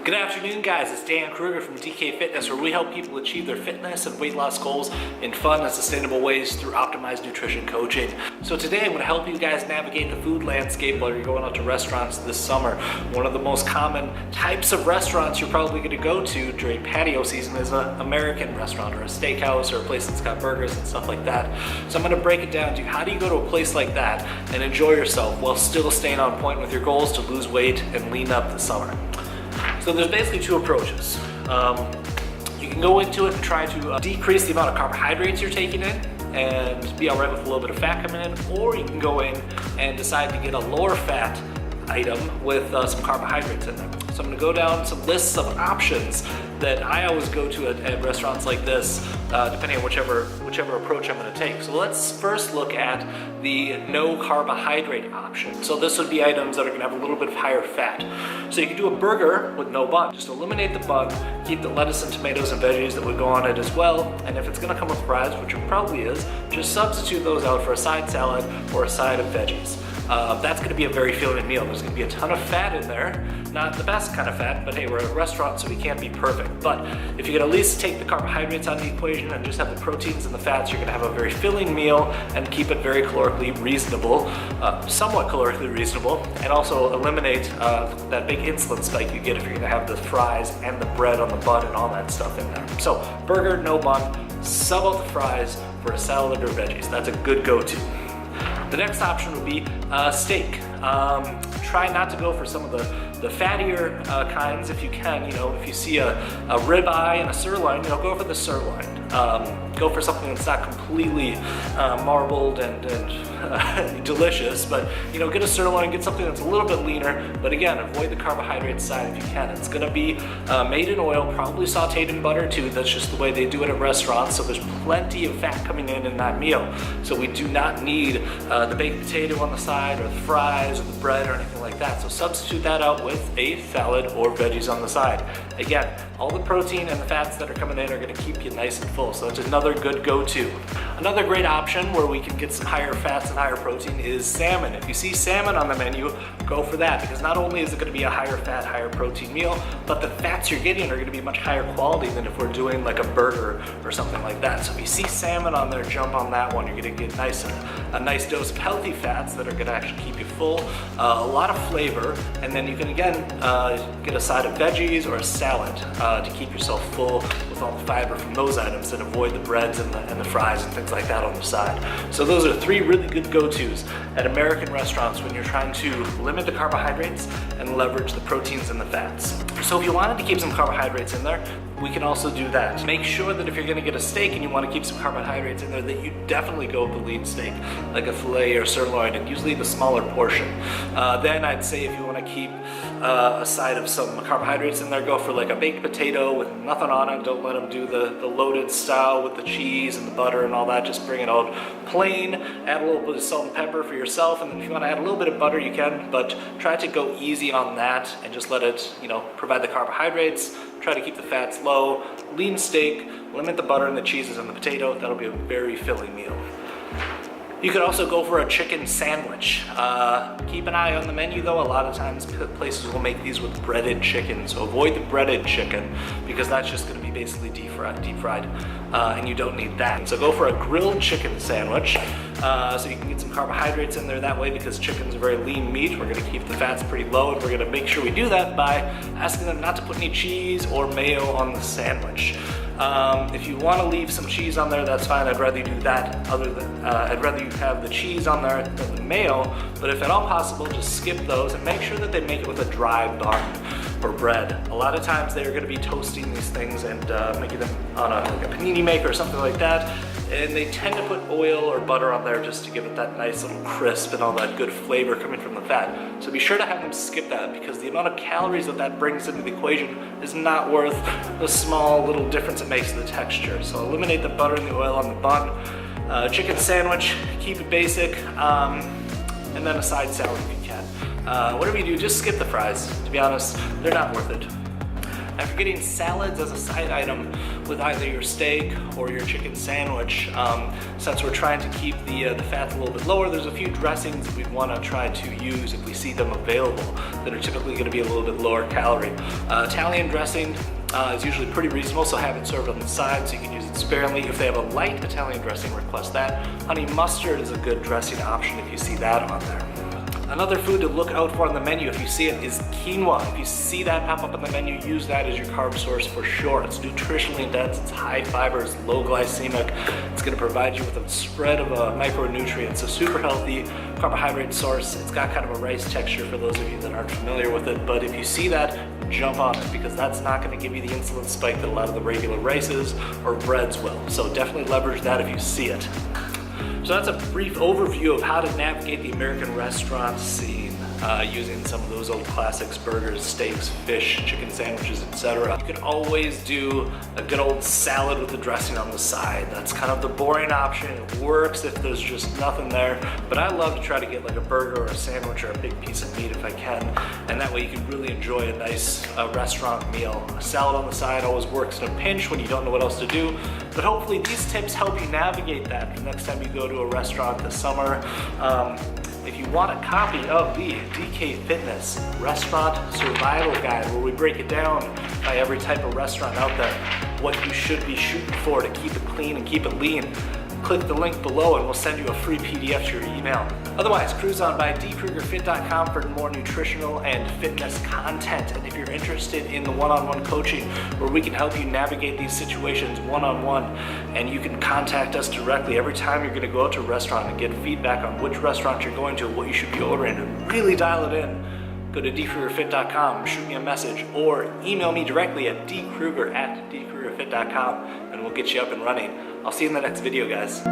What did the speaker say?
Good afternoon, guys. It's Dan Krueger from DK Fitness, where we help people achieve their fitness and weight loss goals in fun and sustainable ways through optimized nutrition coaching. So today I'm going to help you guys navigate the food landscape while you're going out to restaurants this summer. One of the most common types of restaurants you're probably going to go to during patio season is an American restaurant or a steakhouse or a place that's got burgers and stuff like that. So I'm going to break it down to how do you go to a place like that and enjoy yourself while still staying on point with your goals to lose weight and lean up this summer. So there's basically two approaches. You can go into it and try to decrease the amount of carbohydrates you're taking in and be all right with a little bit of fat coming in, or you can go in and decide to get a lower fat item with some carbohydrates in there. So I'm going to go down some lists of options that I always go to at restaurants like this, depending on whichever approach I'm going to take. So let's first look at the no carbohydrate option. So this would be items that are going to have a little bit of higher fat. So you can do a burger with no bun. Just eliminate the bun, keep the lettuce and tomatoes and veggies that would go on it as well. And if it's going to come with fries, which it probably is, just substitute those out for a side salad or a side of veggies. That's going to be a very filling meal. There's going to be a ton of fat in there. Not the best kind of fat, but hey, we're at a restaurant, so we can't be perfect. But if you can at least take the carbohydrates out of the equation and just have the proteins and the fats, you're going to have a very filling meal and keep it very calorically reasonable, somewhat calorically reasonable, and also eliminate that big insulin spike you get if you're going to have the fries and the bread on the bun and all that stuff in there. So burger, no bun, sub out the fries for a salad or veggies. That's a good go-to. The next option would be steak. Try not to go for some of the fattier kinds if you can. You know, if you see a ribeye and a sirloin, go for the sirloin. Go for something that's not completely marbled and delicious, but get a sirloin, get something that's a little bit leaner, but again, avoid the carbohydrate side if you can. It's gonna be made in oil, probably sauteed in butter too. That's just the way they do it at restaurants, so there's plenty of fat coming in that meal. So we do not need the baked potato on the side or the fries or the bread or anything like that. So substitute that out with a salad or veggies on the side. Again, all the protein and the fats that are coming in are gonna keep you nice and full. So it's another good go-to. Another great option where we can get some higher fats and higher protein is salmon. If you see salmon on the menu, go for that, because not only is it going to be a higher fat, higher protein meal, but the fats you're getting are going to be much higher quality than if we're doing like a burger or something like that. So if you see salmon on there, jump on that one. You're going to get a nice dose of healthy fats that are going to actually keep you full, a lot of flavor, and then you can again get a side of veggies or a salad to keep yourself full with all the fiber from those items and avoid the breads and the fries and things like that on the side. So those are three really good go-tos at American restaurants when you're trying to limit the carbohydrates and leverage the proteins and the fats. So if you wanted to keep some carbohydrates in there, we can also do that. Make sure that if you're gonna get a steak and you wanna keep some carbohydrates in there, that you definitely go with the lean steak, like a filet or sirloin, and usually the smaller portion. Then I'd say if you wanna keep a side of some carbohydrates in there, go for like a baked potato with nothing on it. Don't let them do the loaded style with the cheese and the butter and all that. Just bring it out plain, add a little bit of salt and pepper for yourself, and then if you wanna add a little bit of butter, you can, but try to go easy on that and just let it, provide the carbohydrates. Try to keep the fats low, lean steak, limit the butter and the cheeses on the potato. That'll be a very filling meal. You could also go for a chicken sandwich. Keep an eye on the menu though. A lot of times places will make these with breaded chicken, so avoid the breaded chicken because that's just gonna be basically deep fried, and you don't need that. So go for a grilled chicken sandwich, so you can get some carbohydrates in there that way, because chicken's a very lean meat. We're gonna keep the fats pretty low, and we're gonna make sure we do that by asking them not to put any cheese or mayo on the sandwich. If you want to leave some cheese on there, that's fine. I'd rather you do that. I'd rather you have the cheese on there than the mayo. But if at all possible, just skip those and make sure that they make it with a dry bun or bread. A lot of times they're going to be toasting these things and making them on like a panini maker or something like that. And they tend to put oil or butter on there just to give it that nice little crisp and all that good flavor coming from the fat. So be sure to have them skip that, because the amount of calories that brings into the equation is not worth the small little difference it makes to the texture. So eliminate the butter and the oil on the bun. Chicken sandwich, keep it basic, and then a side salad if you can. Whatever you do, just skip the fries. To be honest, they're not worth it. If you're getting salads as a side item with either your steak or your chicken sandwich, since we're trying to keep the fats a little bit lower, there's a few dressings that we'd want to try to use if we see them available that are typically going to be a little bit lower calorie. Italian dressing is usually pretty reasonable, so have it served on the side so you can use it sparingly. If they have a light Italian dressing, request that. Honey mustard is a good dressing option if you see that on there. Another food to look out for on the menu if you see it is quinoa. If you see that pop up on the menu, use that as your carb source for sure. It's nutritionally dense, it's high fiber, it's low glycemic. It's going to provide you with a spread of micronutrients, a super healthy carbohydrate source. It's got kind of a rice texture for those of you that aren't familiar with it, but if you see that, jump on it because that's not going to give you the insulin spike that a lot of the regular rices or breads will. So definitely leverage that if you see it. So that's a brief overview of how to navigate the American restaurant scene using some of those old classics, burgers, steaks, fish, chicken sandwiches, etc. You could always do a good old salad with the dressing on the side. That's kind of the boring option. It works if there's just nothing there, but I love to try to get like a burger or a sandwich or a big piece of meat if I can, and that way you can really enjoy a nice restaurant meal. A salad on the side always works in a pinch when you don't know what else to do, but hopefully these tips help you navigate that the next time you go to a restaurant this summer. If you want a copy of the DK Fitness Restaurant Survival Guide, where we break it down by every type of restaurant out there, what you should be shooting for to keep it clean and keep it lean, click the link below and we'll send you a free PDF to your email. Otherwise, cruise on by dkruegerfit.com for more nutritional and fitness content. And if you're interested in the one-on-one coaching where we can help you navigate these situations one-on-one, and you can contact us directly every time you're going to go out to a restaurant and get feedback on which restaurant you're going to, what you should be ordering, and really dial it in, go to dkruegerfit.com, shoot me a message, or email me directly at dkrueger@dkruegerfit.com, and we'll get you up and running. I'll see you in the next video, guys.